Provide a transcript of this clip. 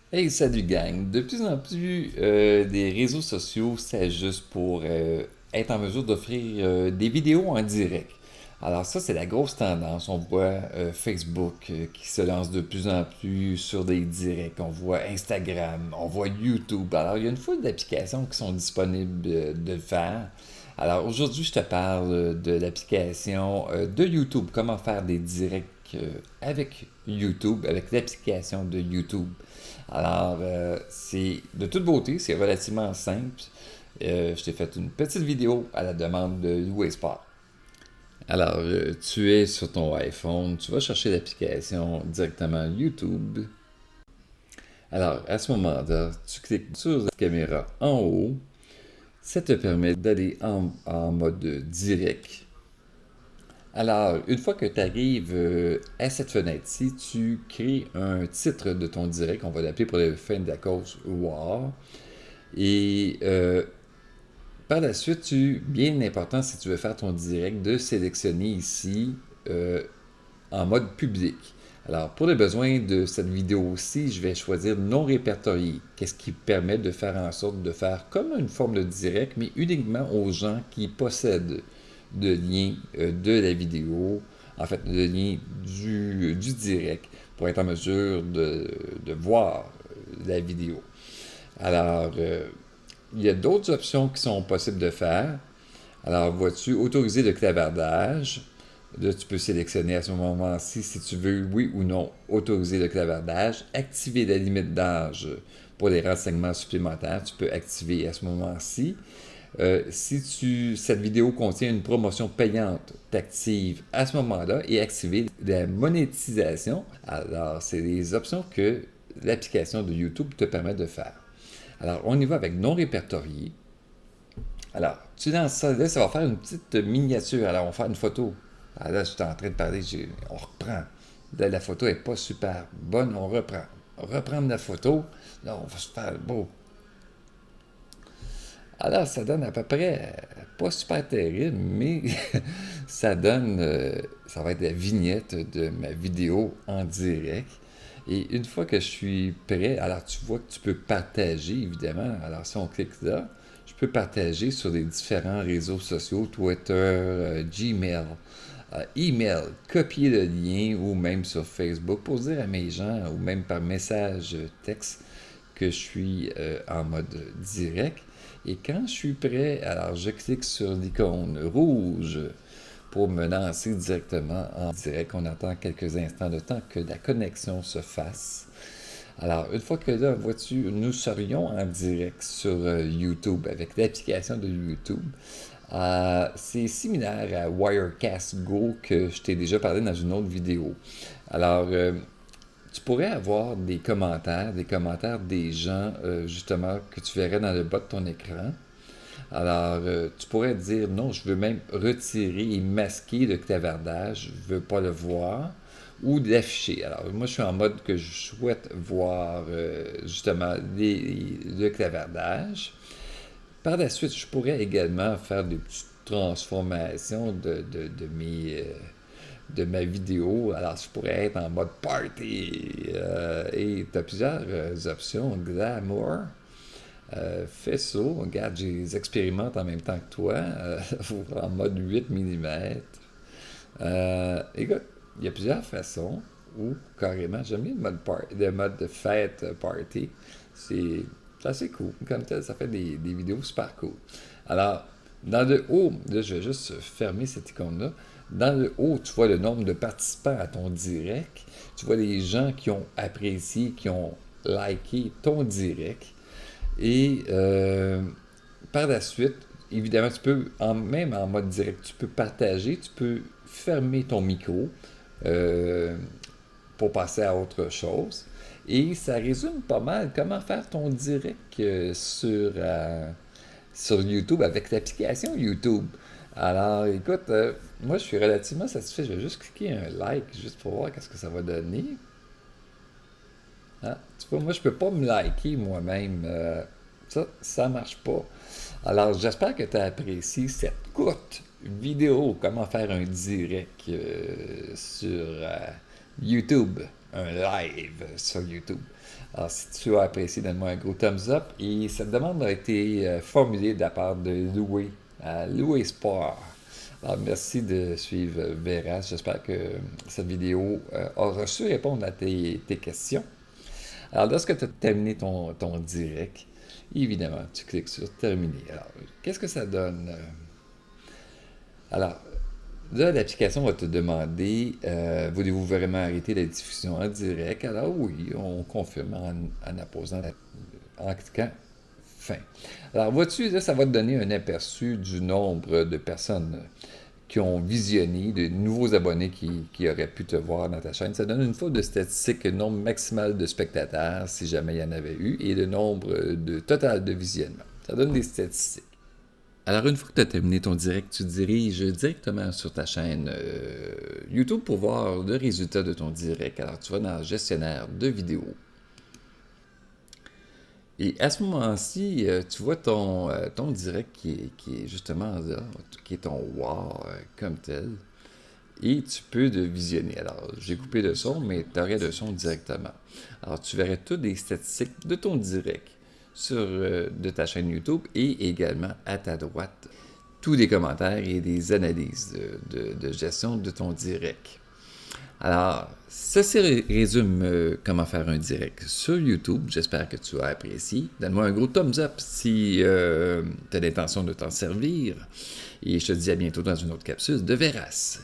Hey, salut gang! De plus en plus, des réseaux sociaux s'ajustent pour être en mesure d'offrir des vidéos en direct. Alors ça, c'est la grosse tendance. On voit Facebook qui se lance de plus en plus sur des directs. On voit Instagram, on voit YouTube. Alors il y a une foule d'applications qui sont disponibles de le faire. Alors aujourd'hui, je te parle de l'application de YouTube. Comment faire des directs avec YouTube, avec l'application de YouTube. Alors, c'est de toute beauté, c'est relativement simple. Je t'ai fait une petite vidéo à la demande de Louis Sport. Alors, tu es sur ton iPhone, tu vas chercher l'application directement YouTube. Alors, à ce moment-là, tu cliques sur la caméra en haut. Ça te permet d'aller en mode direct. Alors, une fois que tu arrives à cette fenêtre-ci, tu crées un titre de ton direct, on va l'appeler pour la fin de la cause War. Et par la suite, bien important si tu veux faire ton direct, de sélectionner ici en mode public. Alors, pour les besoins de cette vidéo-ci, je vais choisir non répertorié. Qu'est-ce qui permet de faire en sorte de faire comme une forme de direct, mais uniquement aux gens qui possèdent de lien de la vidéo, en fait, le lien du direct, pour être en mesure de voir la vidéo. Alors, il y a d'autres options qui sont possibles de faire. Alors, vois-tu, autoriser le clavardage. Là, tu peux sélectionner à ce moment-ci si tu veux, oui ou non, autoriser le clavardage. Activer la limite d'âge pour les renseignements supplémentaires. Tu peux activer à ce moment-ci. Si cette vidéo contient une promotion payante, t'actives à ce moment-là et activer la monétisation. Alors, c'est les options que l'application de YouTube te permet de faire. Alors, on y va avec non répertorié. Alors, tu lances ça, là, ça va faire une petite miniature. Alors, on va faire une photo. Alors là, je suis en train de parler, on reprend. Là, la photo n'est pas super bonne, on reprend. Reprendre la photo, là, on va se faire beau. Alors, ça donne à peu près, pas super terrible, mais ça donne, ça va être la vignette de ma vidéo en direct. Et une fois que je suis prêt, alors tu vois que tu peux partager, évidemment. Alors, si on clique là, je peux partager sur les différents réseaux sociaux, Twitter, Gmail, email, copier le lien ou même sur Facebook pour dire à mes gens ou même par message texte que je suis en mode direct. Et quand je suis prêt, alors je clique sur l'icône rouge pour me lancer directement en direct. On attend quelques instants de temps que la connexion se fasse. Alors, une fois que là, vois-tu, nous serions en direct sur YouTube avec l'application de YouTube. C'est similaire à Wirecast Go que je t'ai déjà parlé dans une autre vidéo. Alors, tu pourrais avoir des commentaires des gens, justement, que tu verrais dans le bas de ton écran. Alors, tu pourrais dire non, je veux même retirer et masquer le clavardage, je veux pas le voir, ou l'afficher. Alors, moi, je suis en mode que je souhaite voir justement le clavardage. Par la suite, je pourrais également faire des petites transformations de ma vidéo. Alors, je pourrais être en mode party. Et tu as plusieurs options. Glamour. Fais ça. Regarde, je les expérimente en même temps que toi. En mode 8 mm. Écoute, il y a plusieurs façons. Ou carrément, j'aime bien le mode de fête party. C'est assez cool. Comme tel, ça fait des vidéos super cool. Alors, dans le haut, là, je vais juste fermer cette icône-là. Dans le haut, tu vois le nombre de participants à ton direct. Tu vois les gens qui ont apprécié, qui ont liké ton direct. Et par la suite, évidemment, tu peux, même en mode direct, tu peux partager, tu peux fermer ton micro euh, pour passer à autre chose. Et ça résume pas mal comment faire ton direct sur YouTube avec l'application YouTube. Alors, écoute, moi je suis relativement satisfait. Je vais juste cliquer un like juste pour voir qu'est-ce que ça va donner. Ah, tu vois, moi je peux pas me liker moi-même. Ça marche pas. Alors, j'espère que tu as apprécié cette courte vidéo comment faire un direct sur YouTube. un live sur YouTube. Alors, si tu as apprécié, donne-moi un gros thumbs up. Et cette demande a été formulée de la part de Louis, à Louis Sport. Alors, merci de suivre Veras. J'espère que cette vidéo aura su répondre à tes questions. Alors, lorsque tu as terminé ton direct, évidemment, tu cliques sur Terminer. Alors, qu'est-ce que ça donne? Alors, là, l'application va te demander voulez-vous vraiment arrêter la diffusion en direct? Alors, oui, on confirme en apposant en cliquant Fin. Alors, vois-tu, là, ça va te donner un aperçu du nombre de personnes qui ont visionné, de nouveaux abonnés qui auraient pu te voir dans ta chaîne. Ça donne une fois de statistiques, le nombre maximal de spectateurs, si jamais il y en avait eu, et le nombre total de visionnements. Ça donne des statistiques. Alors, une fois que tu as terminé ton direct, tu te diriges directement sur ta chaîne YouTube pour voir le résultat de ton direct. Alors, tu vas dans le gestionnaire de vidéos. Et à ce moment-ci, tu vois ton direct qui est justement là, qui est ton WOW comme tel. Et tu peux le visionner. Alors, j'ai coupé le son, mais tu aurais le son directement. Alors, tu verrais toutes les statistiques de ton direct de ta chaîne YouTube et également à ta droite, tous les commentaires et des analyses de gestion de ton direct. Alors, ceci résume comment faire un direct sur YouTube. J'espère que tu as apprécié. Donne-moi un gros thumbs up si tu as l'intention de t'en servir. Et je te dis à bientôt dans une autre capsule de Veras.